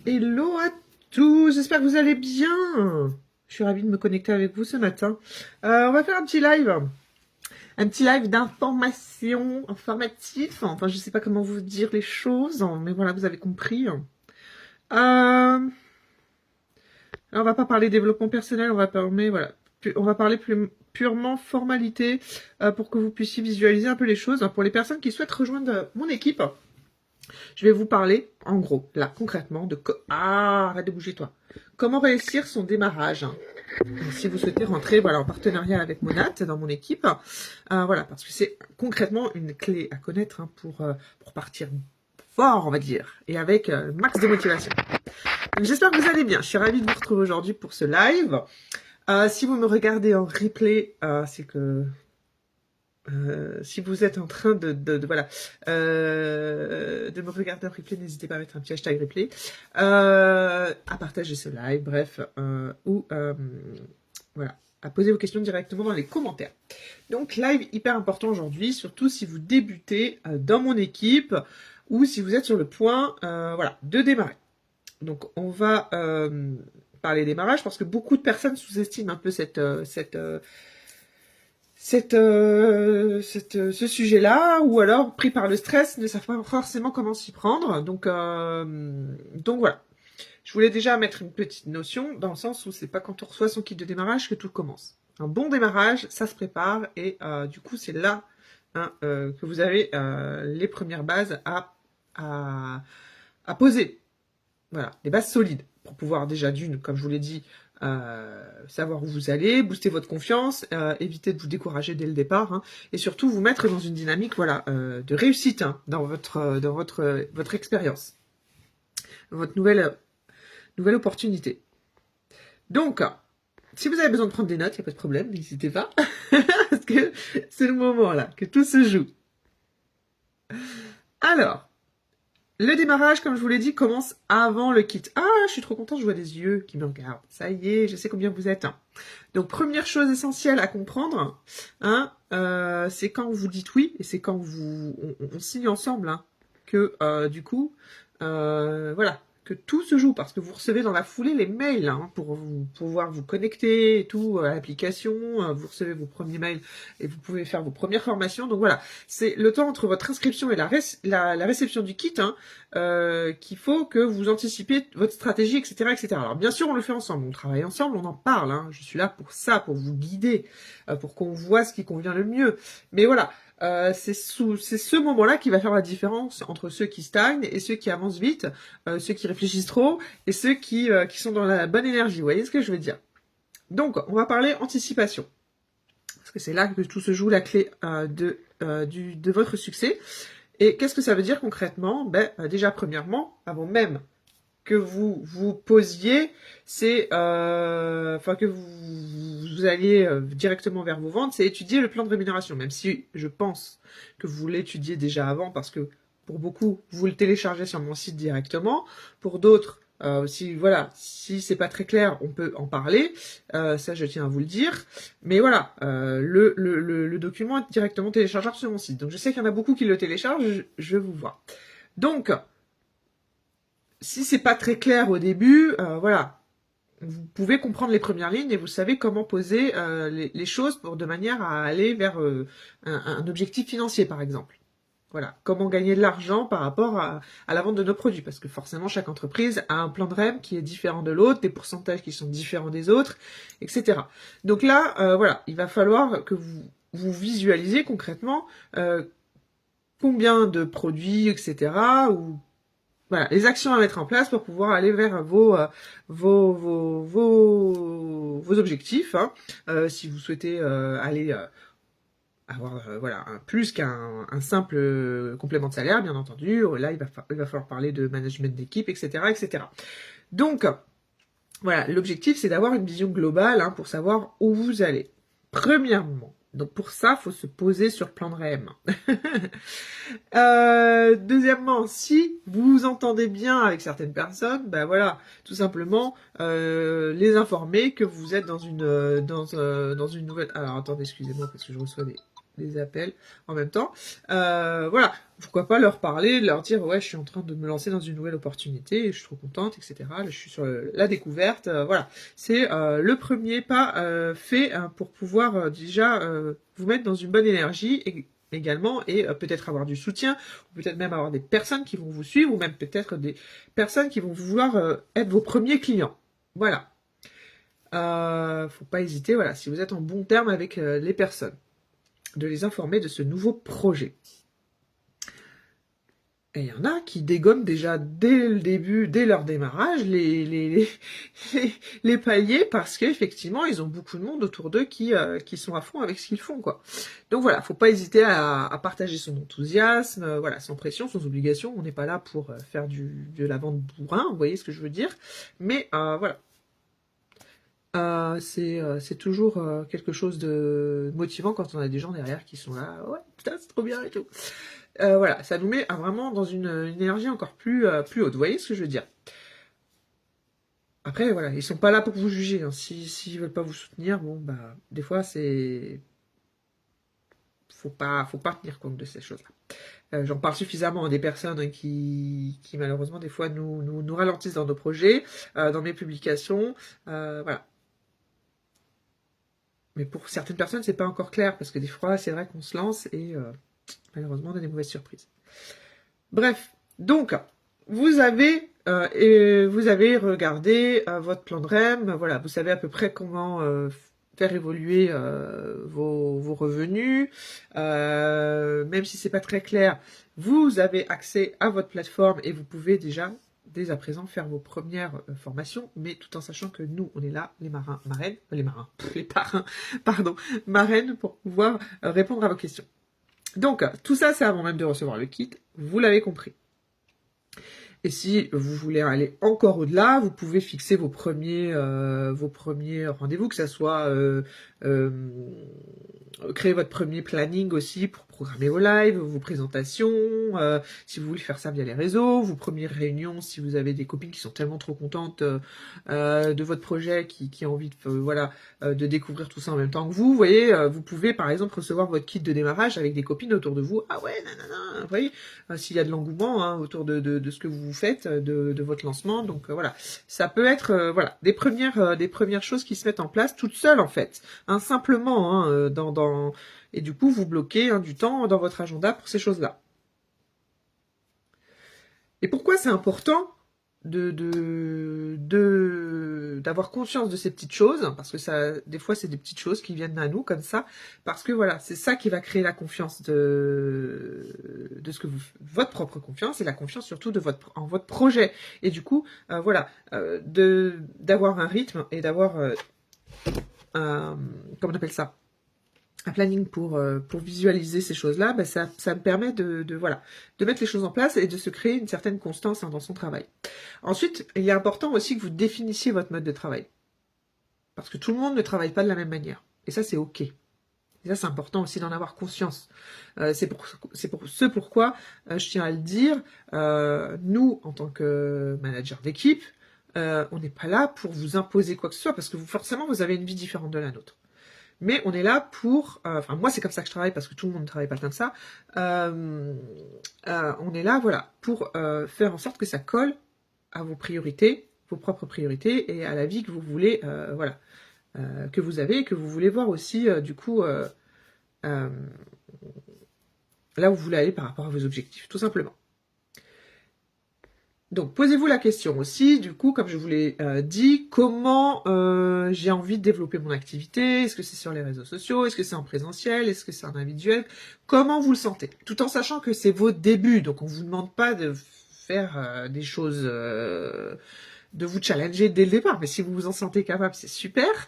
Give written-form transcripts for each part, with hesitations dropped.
Hello à tous, j'espère que vous allez bien. Je suis ravie de me connecter avec vous ce matin. On va faire un petit live d'information informatif. Enfin, je sais pas comment vous dire les choses, mais voilà, vous avez compris. Alors, on va pas parler développement personnel, on va parler plus purement formalité pour que vous puissiez visualiser un peu les choses. Pour les personnes qui souhaitent rejoindre mon équipe, je vais vous parler, en gros, là, concrètement, arrête de bouger, toi. Comment réussir son démarrage. Si vous souhaitez rentrer, voilà, en partenariat avec Monat dans mon équipe, voilà, parce que c'est concrètement une clé à connaître pour partir fort, on va dire, et avec max de motivation. J'espère que vous allez bien. Je suis ravie de vous retrouver aujourd'hui pour ce live. Si vous me regardez en replay, c'est que si vous êtes en train de me regarder en replay, n'hésitez pas à mettre un petit hashtag replay, à partager ce live, bref, voilà, à poser vos questions directement dans les commentaires. Donc live hyper important aujourd'hui, surtout si vous débutez dans mon équipe ou si vous êtes sur le point, voilà, de démarrer. Donc on va parler démarrage parce que beaucoup de personnes sous-estiment un peu ce sujet-là, ou alors pris par le stress, ne savent pas forcément comment s'y prendre. Donc voilà. Je voulais déjà mettre une petite notion, dans le sens où c'est pas quand on reçoit son kit de démarrage que tout commence. Un bon démarrage, ça se prépare, et du coup c'est là que vous avez les premières bases à poser. Voilà, les bases solides, pour pouvoir déjà comme je vous l'ai dit, savoir où vous allez, booster votre confiance, éviter de vous décourager dès le départ, et surtout vous mettre dans une dynamique, voilà, de réussite dans votre expérience, votre nouvelle opportunité. Donc, si vous avez besoin de prendre des notes, il n'y a pas de problème, n'hésitez pas, parce que c'est le moment là que tout se joue. Alors, le démarrage, comme je vous l'ai dit, commence avant le kit. Ah, je suis trop contente, je vois des yeux qui me regardent. Ça y est, je sais combien vous êtes. Donc, première chose essentielle à comprendre, c'est quand vous dites oui, et c'est quand on signe ensemble, que du coup, voilà, que tout se joue, parce que vous recevez dans la foulée les mails pour pouvoir vous connecter et tout à l'application, vous recevez vos premiers mails et vous pouvez faire vos premières formations. Donc voilà, c'est le temps entre votre inscription et la réception du kit qu'il faut que vous anticipiez votre stratégie, etc., etc. Alors bien sûr, on le fait ensemble, on travaille ensemble, on en parle, je suis là pour ça, pour vous guider, pour qu'on voit ce qui convient le mieux. Mais voilà, c'est ce moment-là qui va faire la différence entre ceux qui stagnent et ceux qui avancent vite, ceux qui réfléchissent trop et ceux qui sont dans la bonne énergie. Vous voyez ce que je veux dire? Donc, on va parler anticipation. Parce que c'est là que tout se joue, la clé de votre succès. Et qu'est-ce que ça veut dire concrètement? Déjà, premièrement, avant même que vous vous posiez, c'est que vous alliez directement vers vos ventes, c'est étudier le plan de rémunération, même si je pense que vous l'étudiez déjà avant, parce que pour beaucoup, vous le téléchargez sur mon site directement. Pour d'autres, si c'est pas très clair, on peut en parler, ça je tiens à vous le dire, mais voilà, le document est directement téléchargeable sur mon site, donc je sais qu'il y en a beaucoup qui le téléchargent, je vous vois. Donc, si c'est pas très clair au début, voilà, vous pouvez comprendre les premières lignes et vous savez comment poser les choses de manière à aller vers un objectif financier, par exemple. Voilà, comment gagner de l'argent par rapport à la vente de nos produits, parce que forcément chaque entreprise a un plan de REM qui est différent de l'autre, des pourcentages qui sont différents des autres, etc. Donc là, voilà, il va falloir que vous visualisez concrètement combien de produits, etc., ou voilà, les actions à mettre en place pour pouvoir aller vers vos objectifs. Si vous souhaitez aller avoir voilà plus qu'un simple complément de salaire, bien entendu, là il va falloir parler de management d'équipe, etc., etc. Donc voilà, l'objectif c'est d'avoir une vision globale pour savoir où vous allez. Premièrement. Donc pour ça, il faut se poser sur le plan de REM. Deuxièmement, si vous vous entendez bien avec certaines personnes, voilà, tout simplement les informer que vous êtes dans une nouvelle. Alors attendez, excusez-moi parce que je reçois des appels en même temps. Voilà, pourquoi pas leur parler, leur dire ouais, je suis en train de me lancer dans une nouvelle opportunité, je suis trop contente, etc. Là, je suis sur la découverte. Voilà, c'est le premier pas fait pour pouvoir déjà vous mettre dans une bonne énergie également et peut-être avoir du soutien, ou peut-être même avoir des personnes qui vont vous suivre, ou même peut-être des personnes qui vont vouloir être vos premiers clients. Voilà. Faut pas hésiter, voilà, si vous êtes en bon terme avec les personnes, de les informer de ce nouveau projet. Et il y en a qui dégomment déjà dès le début, dès leur démarrage, les paliers parce qu'effectivement, ils ont beaucoup de monde autour d'eux qui sont à fond avec ce qu'ils font, quoi. Donc voilà, faut pas hésiter à partager son enthousiasme, voilà, sans pression, sans obligation. On n'est pas là pour faire de la vente bourrin, vous voyez ce que je veux dire. Mais voilà. C'est toujours quelque chose de motivant quand on a des gens derrière qui sont là, ouais, putain, c'est trop bien et tout. Voilà, ça nous met vraiment dans une énergie encore plus haute. Vous voyez ce que je veux dire? Après, voilà, ils sont pas là pour vous juger. Hein. S'ils veulent pas vous soutenir, bon, bah, des fois, c'est... faut pas tenir compte de ces choses-là. J'en parle suffisamment à des personnes hein, qui malheureusement, des fois, nous ralentissent dans nos projets, dans mes publications. Voilà. Mais pour certaines personnes, c'est pas encore clair, parce que des fois, c'est vrai qu'on se lance et malheureusement, on a des mauvaises surprises. Bref, donc, vous avez regardé votre plan de REM, voilà, vous savez à peu près comment faire évoluer vos revenus, même si c'est pas très clair, vous avez accès à votre plateforme et vous pouvez déjà dès à présent faire vos premières formations, mais tout en sachant que nous, on est là, les parrains, pardon, marraines, pour pouvoir répondre à vos questions. Donc, tout ça, c'est avant même de recevoir le kit, vous l'avez compris. Et si vous voulez aller encore au-delà, vous pouvez fixer vos premiers rendez-vous, que ça soit créer votre premier planning aussi pour programmer vos lives, vos présentations, si vous voulez faire ça via les réseaux, vos premières réunions, si vous avez des copines qui sont tellement trop contentes de votre projet, qui ont envie de découvrir tout ça en même temps que vous voyez, vous pouvez par exemple recevoir votre kit de démarrage avec des copines autour de vous, ah ouais, nanana, vous voyez, s'il y a de l'engouement hein, autour de ce que vous faites, de votre lancement, donc voilà, ça peut être voilà des premières choses qui se mettent en place toutes seules en fait, hein, simplement hein, et du coup vous bloquez hein, du temps dans votre agenda pour ces choses-là. Et pourquoi c'est important d'avoir conscience de ces petites choses, parce que ça, des fois, c'est des petites choses qui viennent à nous comme ça, parce que voilà, c'est ça qui va créer la confiance de ce que votre propre confiance et la confiance surtout en votre projet. Et du coup, voilà, d'avoir un rythme et d'avoir comment on appelle ça? Un planning pour visualiser ces choses-là, ben ça me permet de mettre les choses en place et de se créer une certaine constance hein, dans son travail. Ensuite, il est important aussi que vous définissiez votre mode de travail. Parce que tout le monde ne travaille pas de la même manière. Et ça, c'est OK. Et ça, c'est important aussi d'en avoir conscience. C'est pourquoi, je tiens à le dire, nous, en tant que manager d'équipe, on n'est pas là pour vous imposer quoi que ce soit, parce que forcément, vous avez une vie différente de la nôtre. Mais on est là pour... Enfin, moi, c'est comme ça que je travaille, parce que tout le monde ne travaille pas comme ça. On est là, voilà, pour faire en sorte que ça colle à vos priorités, vos propres priorités, et à la vie que vous voulez, voilà, que vous avez, et que vous voulez voir aussi, du coup, là où vous voulez aller par rapport à vos objectifs, tout simplement. Donc, posez-vous la question aussi, du coup, comme je vous l'ai dit, comment j'ai envie de développer mon activité? Est-ce que c'est sur les réseaux sociaux? Est-ce que c'est en présentiel? Est-ce que c'est en individuel? Comment vous le sentez? Tout en sachant que c'est vos débuts, donc on vous demande pas de faire des choses... de vous challenger dès le départ, mais si vous vous en sentez capable, c'est super.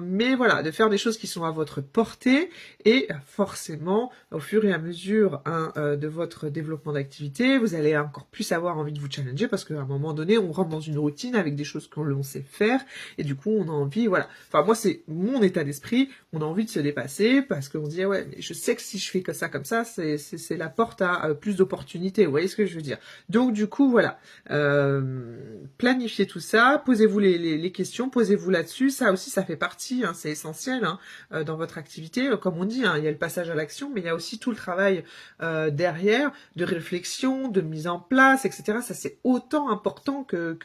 Mais voilà, de faire des choses qui sont à votre portée et forcément, au fur et à mesure de votre développement d'activité, vous allez encore plus avoir envie de vous challenger parce qu'à un moment donné, on rentre dans une routine avec des choses qu'on sait faire et du coup, on a envie, voilà. Enfin, moi, c'est mon état d'esprit, on a envie de se dépasser parce qu'on se dit, ah ouais, mais je sais que si je fais que ça comme ça, c'est la porte à plus d'opportunités, vous voyez ce que je veux dire. Donc, du coup, voilà, planifier vérifiez tout ça, posez-vous les questions, posez-vous là-dessus. Ça aussi, ça fait partie, hein, c'est essentiel hein, dans votre activité. Comme on dit, hein, il y a le passage à l'action, mais il y a aussi tout le travail derrière, de réflexion, de mise en place, etc. Ça, c'est autant important que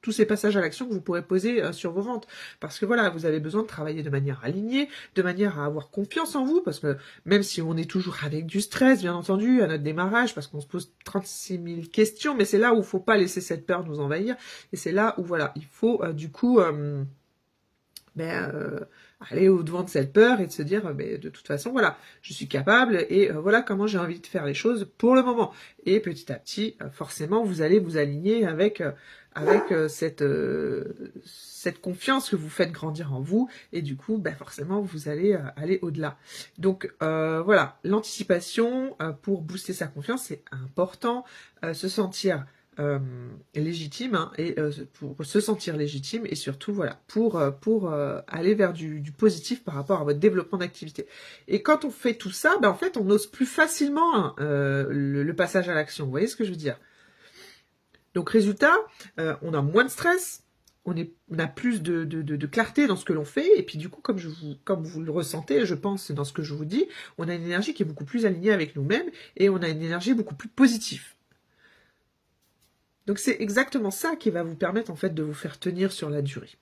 tous ces passages à l'action que vous pourrez poser sur vos ventes. Parce que voilà, vous avez besoin de travailler de manière alignée, de manière à avoir confiance en vous, parce que même si on est toujours avec du stress, bien entendu, à notre démarrage, parce qu'on se pose 36 000 questions, mais c'est là où il faut pas laisser cette peur nous envahir, et c'est là où voilà, il faut du coup aller au-devant de cette peur et de se dire de toute façon voilà, je suis capable et voilà comment j'ai envie de faire les choses pour le moment. Et petit à petit, forcément, vous allez vous aligner avec cette confiance que vous faites grandir en vous et du coup, forcément, vous allez aller au-delà. Donc voilà, l'anticipation pour booster sa confiance, c'est important, se sentir légitime hein, et pour se sentir légitime et surtout voilà pour aller vers du positif par rapport à votre développement d'activité. Et quand on fait tout ça, en fait on ose plus facilement hein, le passage à l'action. Vous voyez ce que je veux dire? Donc résultat, on a moins de stress, on a plus de clarté dans ce que l'on fait, et puis du coup, comme vous le ressentez, je pense, dans ce que je vous dis, on a une énergie qui est beaucoup plus alignée avec nous-mêmes, et on a une énergie beaucoup plus positive. Donc c'est exactement ça qui va vous permettre en fait de vous faire tenir sur la durée.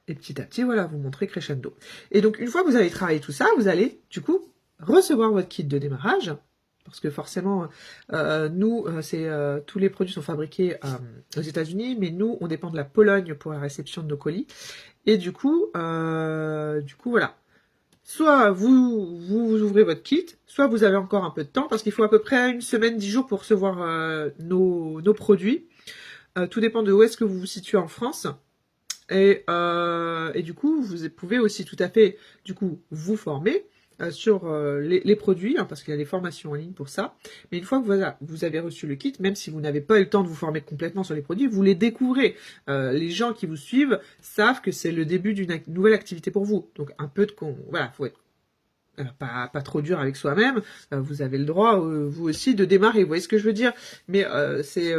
Et petit à petit, voilà, vous montrez crescendo. Et donc une fois que vous avez travaillé tout ça, vous allez du coup recevoir votre kit de démarrage. Parce que forcément, nous, tous les produits sont fabriqués aux États-Unis, mais nous, on dépend de la Pologne pour la réception de nos colis. Et du coup, voilà. Soit vous ouvrez votre kit, soit vous avez encore un peu de temps, parce qu'il faut à peu près 1 semaine, 10 jours pour recevoir nos produits. Tout dépend de où est-ce que vous vous situez en France. Et du coup, vous pouvez aussi tout à fait du coup vous former sur les produits, hein, parce qu'il y a des formations en ligne pour ça. Mais une fois que vous avez reçu le kit, même si vous n'avez pas eu le temps de vous former complètement sur les produits, vous les découvrez. Les gens qui vous suivent savent que c'est le début d'une nouvelle activité pour vous. Donc un peu de voilà, faut être pas trop dur avec soi-même. Vous avez le droit, vous aussi, de démarrer. Vous voyez ce que je veux dire? Mais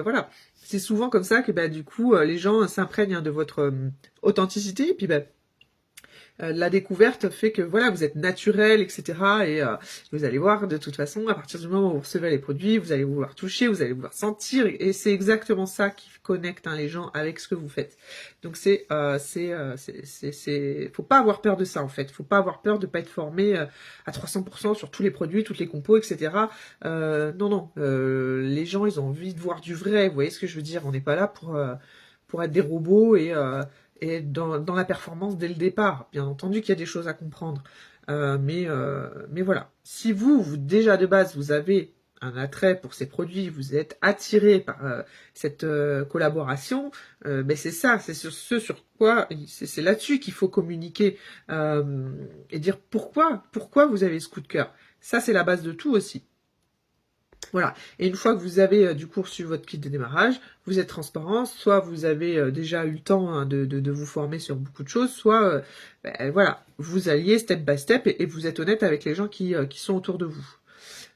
voilà. C'est souvent comme ça que du coup les gens s'imprègnent de votre authenticité et puis la découverte fait que voilà vous êtes naturel, etc. Et vous allez voir de toute façon à partir du moment où vous recevez les produits, vous allez vouloir toucher, vous allez vouloir sentir et c'est exactement ça qui connecte les gens avec ce que vous faites. Donc c'est faut pas avoir peur de ça en fait, faut pas avoir peur de pas être formé à 300% sur tous les produits, toutes les compos, etc. Non, les gens ils ont envie de voir du vrai, vous voyez ce que je veux dire? On n'est pas là pour être des robots et dans la performance dès le départ. Bien entendu qu'il y a des choses à comprendre. Mais voilà. Si vous, déjà de base, vous avez un attrait pour ces produits, vous êtes attiré par cette collaboration, c'est ça, c'est sur quoi, c'est là-dessus qu'il faut communiquer et dire pourquoi vous avez ce coup de cœur. Ça, c'est la base de tout aussi. Voilà. Et une fois que vous avez du coup reçu votre kit de démarrage, vous êtes transparent, soit vous avez déjà eu le temps de vous former sur beaucoup de choses, soit voilà, vous alliez step by step et vous êtes honnête avec les gens qui sont autour de vous.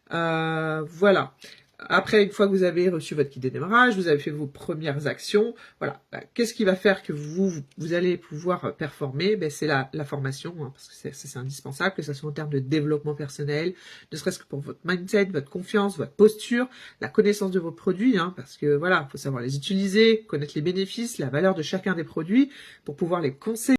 Voilà. Après, une fois que vous avez reçu votre kit de démarrage, vous avez fait vos premières actions, voilà. Qu'est-ce qui va faire que vous allez pouvoir performer? C'est la formation, hein, parce que c'est indispensable, que ce soit en termes de développement personnel, ne serait-ce que pour votre mindset, votre confiance, votre posture, la connaissance de vos produits, hein, parce que voilà, il faut savoir les utiliser, connaître les bénéfices, la valeur de chacun des produits, pour pouvoir les conseiller